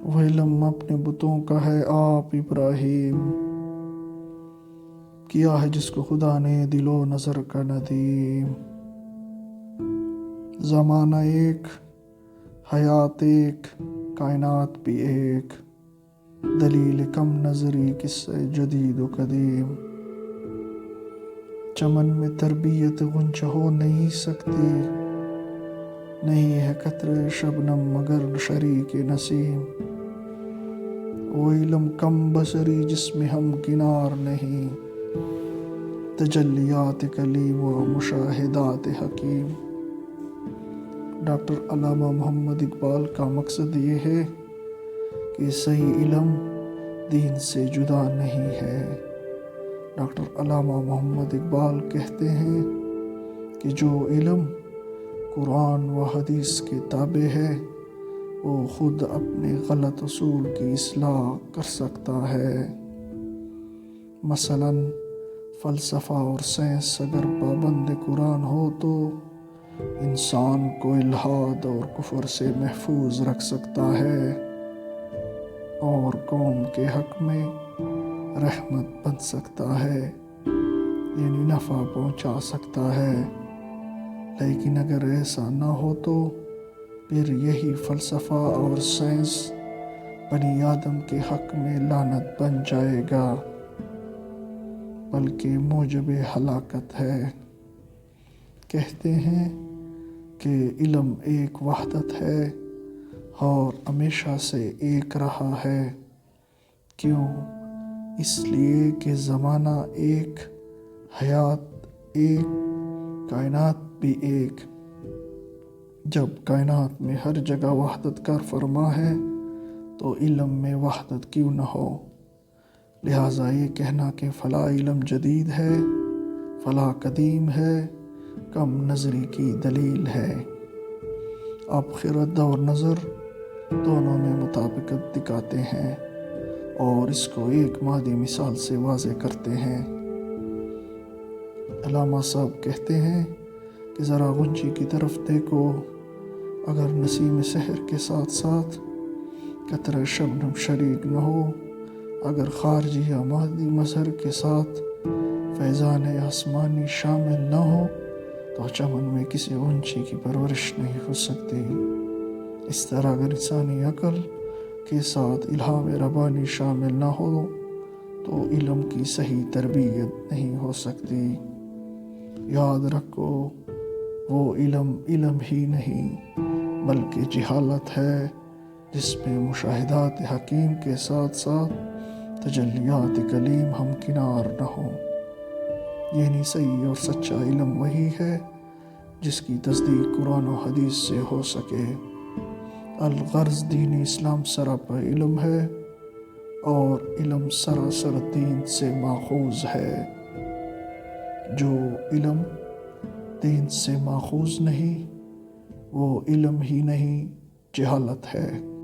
وہ علم اپنے بتوں کا ہے آپ ابراہیم، کیا ہے جس کو خدا نے دل و نظر کا ندیم۔ زمانہ ایک، حیات ایک، کائنات بھی ایک، دلیل کم نظری کس سے جدید و قدیم۔ چمن میں تربیت غنچہ ہو نہیں سکتی، نہیں ہے قطرہ شبنم مگر شریک نسیم۔ وہ علم کم بصری جس میں ہم کنار نہیں، تجلیات کلیم و مشاہدات حکیم۔ ڈاکٹر علامہ محمد اقبال کا مقصد یہ ہے کہ صحیح علم دین سے جدا نہیں ہے۔ ڈاکٹر علامہ محمد اقبال کہتے ہیں کہ جو علم قرآن و حدیث کے تابع ہے وہ خود اپنے غلط اصول کی اصلاح کر سکتا ہے۔ مثلاً فلسفہ اور سائنس اگر پابند قرآن ہو تو انسان کو الحاد اور کفر سے محفوظ رکھ سکتا ہے اور قوم کے حق میں رحمت بن سکتا ہے، یعنی نفع پہنچا سکتا ہے۔ لیکن اگر ایسا نہ ہو تو پھر یہی فلسفہ اور سائنس بنی آدم کے حق میں لعنت بن جائے گا، بلکہ موجب ہلاکت ہے۔ کہتے ہیں کہ علم ایک وحدت ہے اور ہمیشہ سے ایک رہا ہے۔ کیوں؟ اس لیے کہ زمانہ ایک، حیات ایک، کائنات بھی ایک۔ جب کائنات میں ہر جگہ وحدت کار فرما ہے تو علم میں وحدت کیوں نہ ہو؟ لہٰذا یہ کہنا کہ فلاں علم جدید ہے، فلاں قدیم ہے، کم نظری کی دلیل ہے۔ اب خرد اور نظر دونوں میں مطابقت دکھاتے ہیں اور اس کو ایک مادی مثال سے واضح کرتے ہیں۔ علامہ صاحب کہتے ہیں کہ ذرا غنچی کی طرف دیکھو، اگر نسیم سحر کے ساتھ ساتھ قطرہ شبنم شریک نہ ہو، اگر خارجی یا مادی مظہر کے ساتھ فیضان آسمانی شامل نہ ہو تو چمن میں کسی غنچی کی پرورش نہیں ہو سکتی۔ اس طرح اگر انسانی عقل کے ساتھ الہام ربانی شامل نہ ہو تو علم کی صحیح تربیت نہیں ہو سکتی۔ یاد رکھو، وہ علم ہی نہیں بلکہ جہالت ہے جس میں مشاہدات حکیم کے ساتھ ساتھ تجلیات کلیم ہمکنار نہ ہوں۔ یعنی صحیح اور سچا علم وہی ہے جس کی تصدیق قرآن و حدیث سے ہو سکے۔ الغرض دین اسلام سراپا علم ہے اور علم سراسر دین سے ماخوذ ہے۔ جو علم دین سے ماخوذ نہیں وہ علم ہی نہیں، جہالت ہے۔